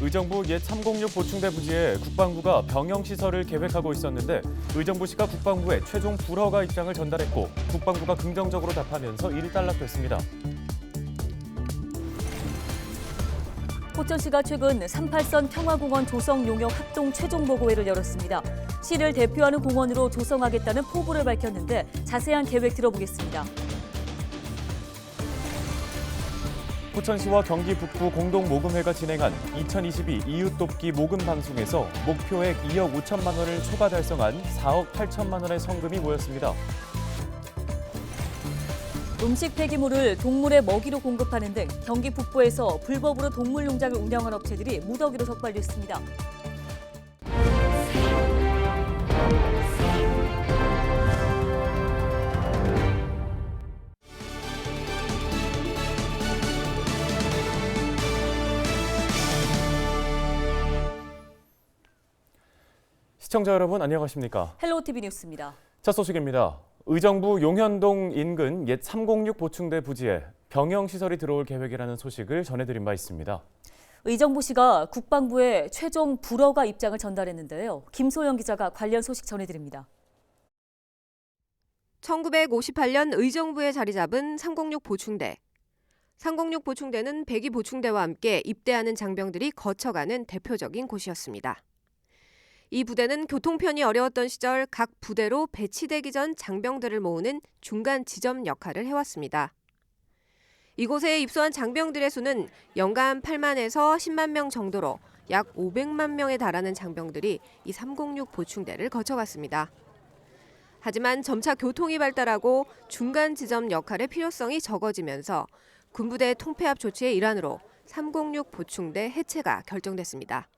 의정부 옛 306 보충대 부지에 국방부가 병영시설을 계획하고 있었는데 의정부시가 국방부에 최종 불허가 입장을 전달했고 국방부가 긍정적으로 답하면서 일이 딸락됐습니다. 포천시가 최근 38선 평화공원 조성 용역 합동 최종 보고회를 열었습니다. 시를 대표하는 공원으로 조성하겠다는 포부를 밝혔는데 자세한 계획 들어보겠습니다. 포천시와 경기 북부 공동 모금회가 진행한 2022 이웃돕기 모금 방송에서 목표액 2억 5천만 원을 초과 달성한 4억 8천만 원의 성금이 모였습니다. 음식 폐기물을 동물의 먹이로 공급하는 등 경기 북부에서 불법으로 동물 농장을 운영한 업체들이 무더기로 적발됐습니다. 시청자 여러분 안녕하십니까? 헬로티비 뉴스입니다. 첫 소식입니다. 의정부 용현동 인근 옛 306 보충대 부지에 병영시설이 들어올 계획이라는 소식을 전해드린 바 있습니다. 의정부시가 국방부에 최종 불허가 입장을 전달했는데요. 김소영 기자가 관련 소식 전해드립니다. 1958년 의정부에 자리 잡은 306 보충대. 306 보충대는 백이 보충대와 함께 입대하는 장병들이 거쳐가는 대표적인 곳이었습니다. 이 부대는 교통편이 어려웠던 시절 각 부대로 배치되기 전 장병들을 모으는 중간 지점 역할을 해왔습니다. 이곳에 입소한 장병들의 수는 연간 8만에서 10만 명 정도로 약 500만 명에 달하는 장병들이 이 306 보충대를 거쳐갔습니다. 하지만 점차 교통이 발달하고 중간 지점 역할의 필요성이 적어지면서 군부대 통폐합 조치의 일환으로 306 보충대 해체가 결정됐습니다.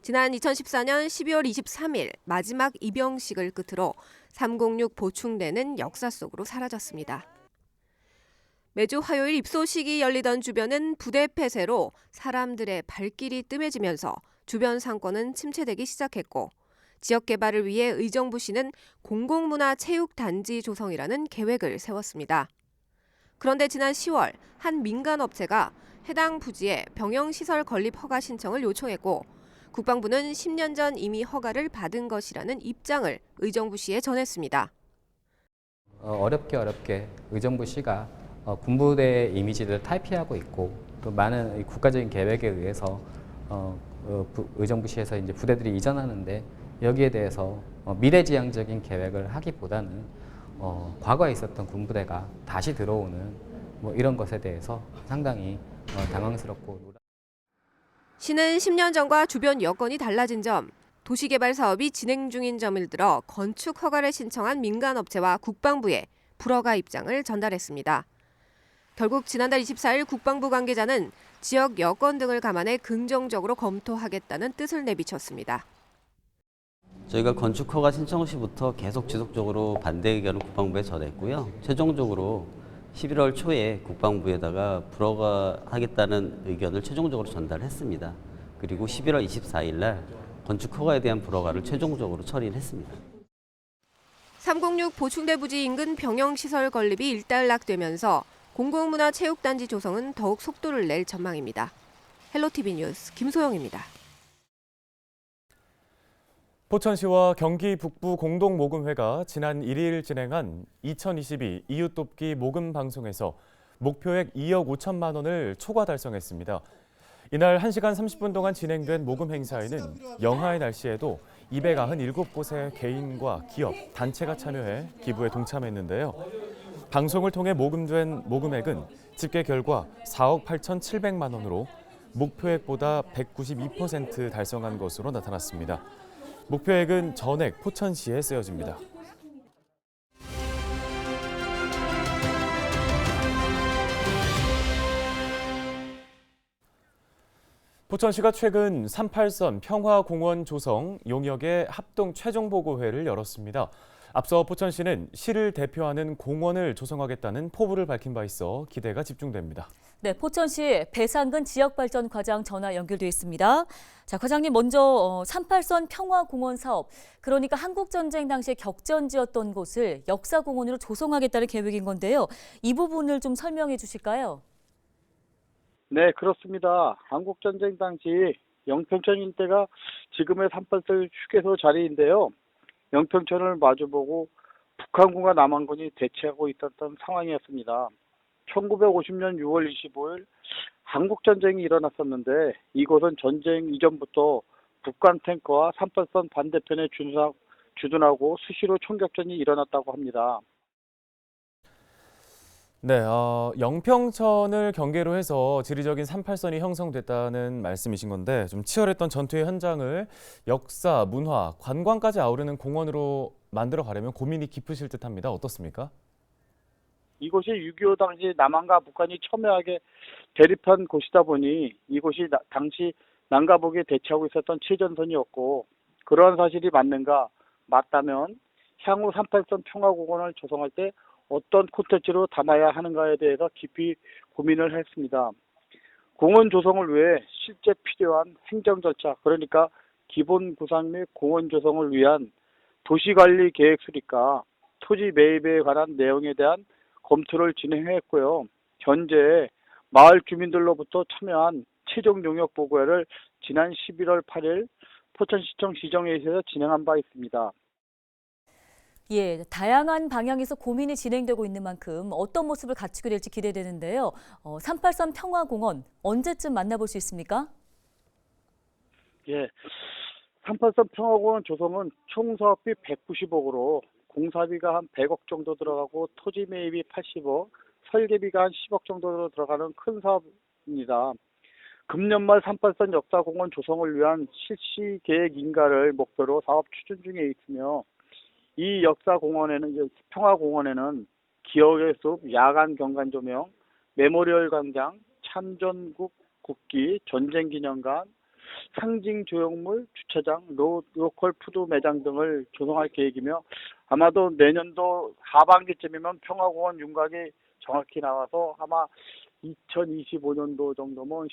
지난 2014년 12월 23일 마지막 입영식을 끝으로 306 보충대는 역사 속으로 사라졌습니다. 매주 화요일 입소식이 열리던 주변은 부대 폐쇄로 사람들의 발길이 뜸해지면서 주변 상권은 침체되기 시작했고 지역 개발을 위해 의정부시는 공공문화체육단지 조성이라는 계획을 세웠습니다. 그런데 지난 10월 한 민간업체가 해당 부지에 병영시설 건립 허가 신청을 요청했고 국방부는 10년 전 이미 허가를 받은 것이라는 입장을 의정부시에 전했습니다. 어렵게 의정부시가 군부대의 이미지를 탈피하고 있고 또 많은 국가적인 계획에 의해서 의정부시에서 이제 부대들이 이전하는데 여기에 대해서 미래지향적인 계획을 하기보다는 과거에 있었던 군부대가 다시 들어오는 이런 것에 대해서 상당히 당황스럽고 시는 10년 전과 주변 여건이 달라진 점, 도시개발 사업이 진행 중인 점을 들어 건축 허가를 신청한 민간업체와 국방부에 불허가 입장을 전달했습니다. 결국 지난달 24일 국방부 관계자는 지역 여건 등을 감안해 긍정적으로 검토하겠다는 뜻을 내비쳤습니다. 저희가 건축 허가 신청 시부터 계속 지속적으로 반대 의견을 국방부에 전했고요. 최종적으로 11월 초에 국방부에다가 불허가하겠다는 의견을 최종적으로 전달했습니다. 그리고 11월 24일 날 건축 허가에 대한 불허가를 최종적으로 처리를 했습니다. 306 보충대 부지 인근 병영시설 건립이 일단락되면서 공공문화체육단지 조성은 더욱 속도를 낼 전망입니다. 헬로티비 뉴스 김소영입니다. 포천시와 경기 북부 공동모금회가 지난 1일 진행한 2022 이웃돕기 모금 방송에서 목표액 2억 5천만 원을 초과 달성했습니다. 이날 1시간 30분 동안 진행된 모금 행사에는 영하의 날씨에도 297곳의 개인과 기업, 단체가 참여해 기부에 동참했는데요. 방송을 통해 모금된 모금액은 집계 결과 4억 8,700만 원으로 목표액보다 192% 달성한 것으로 나타났습니다. 목표액은 전액 포천시에 쓰여집니다. 포천시가 최근 38선 평화공원 조성 용역의 합동 최종 보고회를 열었습니다. 앞서 포천시는 시를 대표하는 공원을 조성하겠다는 포부를 밝힌 바 있어 기대가 집중됩니다. 네, 포천시 배상근 지역발전 과장 전화 연결돼 있습니다. 자, 과장님 먼저 38선 평화공원 사업, 그러니까 한국전쟁 당시에 격전지였던 곳을 역사공원으로 조성하겠다는 계획인 건데요. 이 부분을 좀 설명해 주실까요? 네, 그렇습니다. 한국전쟁 당시 영평천 일대가 지금의 38선 휴게소 자리인데요. 영평천을 마주보고 북한군과 남한군이 대치하고 있었던 상황이었습니다. 1950년 6월 25일 한국전쟁이 일어났었는데 이곳은 전쟁 이전부터 북한 탱커와 38선 반대편에 주둔하고 수시로 총격전이 일어났다고 합니다. 네, 영평천을 경계로 해서 지리적인 38선이 형성됐다는 말씀이신 건데 좀 치열했던 전투의 현장을 역사, 문화, 관광까지 아우르는 공원으로 만들어 가려면 고민이 깊으실 듯합니다. 어떻습니까? 이곳이 6.25 당시 남한과 북한이 첨예하게 대립한 곳이다 보니 이곳이 당시 남과 북이 대치하고 있었던 최전선이었고 그러한 사실이 맞는가? 맞다면 향후 38선 평화공원을 조성할 때 어떤 콘텐츠로 담아야 하는가에 대해서 깊이 고민을 했습니다. 공원 조성을 위해 실제 필요한 행정 절차, 그러니까 기본 구상 및 공원 조성을 위한 도시관리 계획 수립과 토지 매입에 관한 내용에 대한 검토를 진행했고요. 현재 마을 주민들로부터 참여한 최종 용역 보고회를 지난 11월 8일 포천시청 시정회의소에서 진행한 바 있습니다. 예, 다양한 방향에서 고민이 진행되고 있는 만큼 어떤 모습을 갖추게 될지 기대되는데요. 38선 평화공원 언제쯤 만나볼 수 있습니까? 예, 38선 평화공원 조성은 총 사업비 190억으로 공사비가 한 100억 정도 들어가고 토지 매입이 80억, 설계비가 한 10억 정도 들어가는 큰 사업입니다. 금년 말 38선 역사공원 조성을 위한 실시 계획 인가를 목표로 사업 추진 중에 있으며 이 역사공원에는 평화공원에는 기억의 숲, 야간 경관 조명, 메모리얼 광장, 참전국 국기, 전쟁기념관, 상징 조형물, 주차장, 로컬 푸드 매장 등을 조성할 계획이며 아마도 내년도 하반기쯤이면 평화공원 윤곽이 정확히 나와서 아마 2025년도 정도면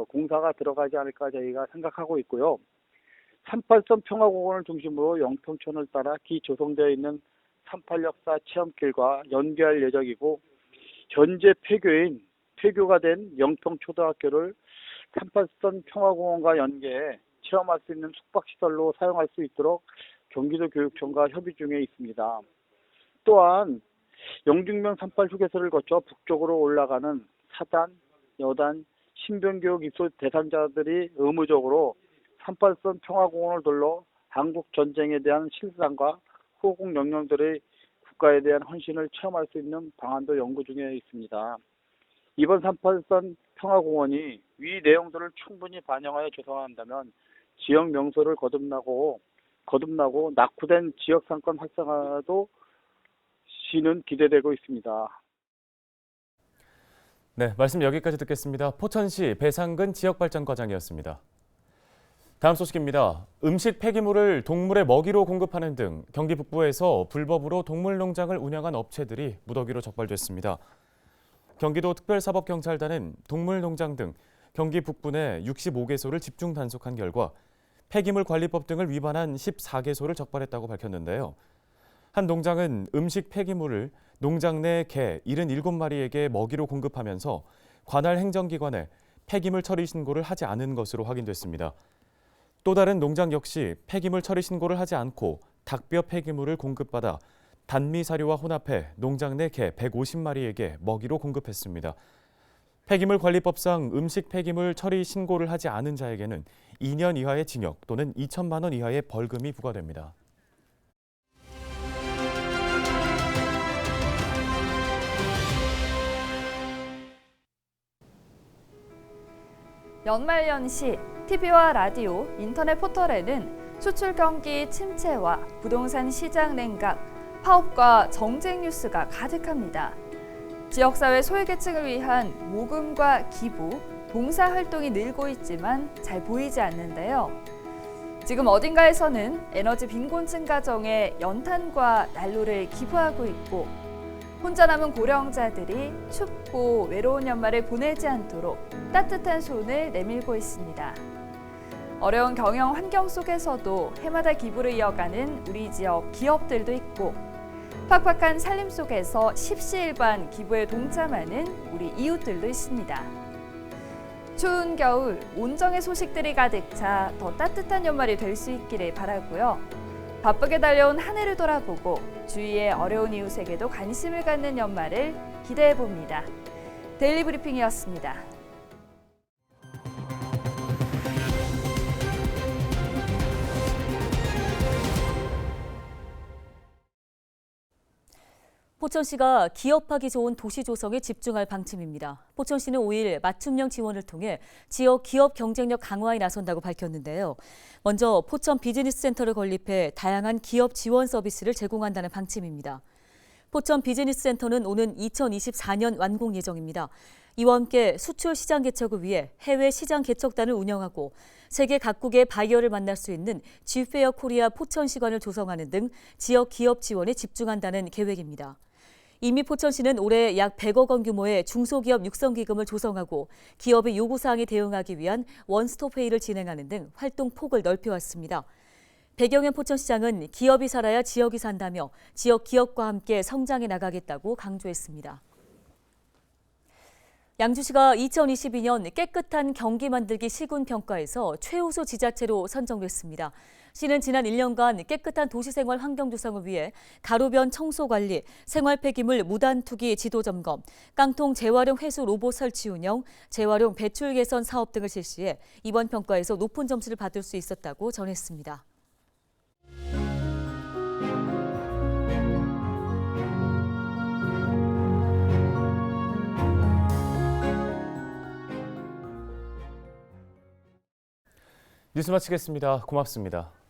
공사가 들어가지 않을까 저희가 생각하고 있고요. 38선 평화공원을 중심으로 영평천을 따라 기조성되어 있는 38 역사 체험길과 연계할 예정이고 현재 폐교가 된 영평초등학교를 38선 평화공원과 연계해 체험할 수 있는 숙박시설로 사용할 수 있도록 경기도 교육청과 협의 중에 있습니다. 또한 영등면 38 휴게소를 거쳐 북쪽으로 올라가는 사단, 여단, 신변교육 입소 대상자들이 의무적으로 38선 평화공원을 둘러 한국 전쟁에 대한 실상과 호국 영령들의 국가에 대한 헌신을 체험할 수 있는 방안도 연구 중에 있습니다. 이번 38선 평화공원이 위 내용들을 충분히 반영하여 조성한다면 지역 명소를 거듭나고 낙후된 지역 상권 활성화도 시는 기대되고 있습니다. 네, 말씀 여기까지 듣겠습니다. 포천시 배상근 지역발전과장이었습니다. 다음 소식입니다. 음식 폐기물을 동물의 먹이로 공급하는 등 경기 북부에서 불법으로 동물농장을 운영한 업체들이 무더기로 적발됐습니다. 경기도 특별사법경찰단은 동물농장 등 경기 북부 내 65개소를 집중 단속한 결과 폐기물 관리법 등을 위반한 14개소를 적발했다고 밝혔는데요. 한 농장은 음식 폐기물을 농장 내 개 77마리에게 먹이로 공급하면서 관할 행정기관에 폐기물 처리 신고를 하지 않은 것으로 확인됐습니다. 또 다른 농장 역시 폐기물 처리 신고를 하지 않고 닭뼈 폐기물을 공급받아 단미사료와 혼합해 농장 내 개 150마리에게 먹이로 공급했습니다. 폐기물관리법상 음식 폐기물 처리 신고를 하지 않은 자에게는 2년 이하의 징역 또는 2천만 원 이하의 벌금이 부과됩니다. 연말연시 TV와 라디오, 인터넷 포털에는 수출 경기 침체와 부동산 시장 냉각, 파업과 정책 뉴스가 가득합니다. 지역사회 소외계층을 위한 모금과 기부, 봉사활동이 늘고 있지만 잘 보이지 않는데요. 지금 어딘가에서는 에너지 빈곤층 가정에 연탄과 난로를 기부하고 있고 혼자 남은 고령자들이 춥고 외로운 연말을 보내지 않도록 따뜻한 손을 내밀고 있습니다. 어려운 경영 환경 속에서도 해마다 기부를 이어가는 우리 지역 기업들도 있고 팍팍한 살림 속에서 십시일반 기부에 동참하는 우리 이웃들도 있습니다. 추운 겨울 온정의 소식들이 가득 차 더 따뜻한 연말이 될 수 있기를 바라고요. 바쁘게 달려온 한 해를 돌아보고 주위의 어려운 이웃에게도 관심을 갖는 연말을 기대해 봅니다. 데일리 브리핑이었습니다. 포천시가 기업하기 좋은 도시 조성에 집중할 방침입니다. 포천시는 5일 맞춤형 지원을 통해 지역 기업 경쟁력 강화에 나선다고 밝혔는데요. 먼저 포천 비즈니스센터를 건립해 다양한 기업 지원 서비스를 제공한다는 방침입니다. 포천 비즈니스센터는 오는 2024년 완공 예정입니다. 이와 함께 수출 시장 개척을 위해 해외 시장 개척단을 운영하고 세계 각국의 바이어를 만날 수 있는 G페어 코리아 포천시관을 조성하는 등 지역 기업 지원에 집중한다는 계획입니다. 이미 포천시는 올해 약 100억 원 규모의 중소기업 육성기금을 조성하고 기업의 요구사항에 대응하기 위한 원스톱 회의를 진행하는 등 활동 폭을 넓혀왔습니다. 배경현 포천시장은 기업이 살아야 지역이 산다며 지역 기업과 함께 성장해 나가겠다고 강조했습니다. 양주시가 2022년 깨끗한 경기 만들기 시군 평가에서 최우수 지자체로 선정됐습니다. 시는 지난 1년간 깨끗한 도시생활 환경 조성을 위해 가로변 청소 관리, 생활 폐기물 무단 투기 지도 점검, 깡통 재활용 회수 로봇 설치 운영, 재활용 배출 개선 사업 등을 실시해 이번 평가에서 높은 점수를 받을 수 있었다고 전했습니다. 뉴스 마치겠습니다. 고맙습니다.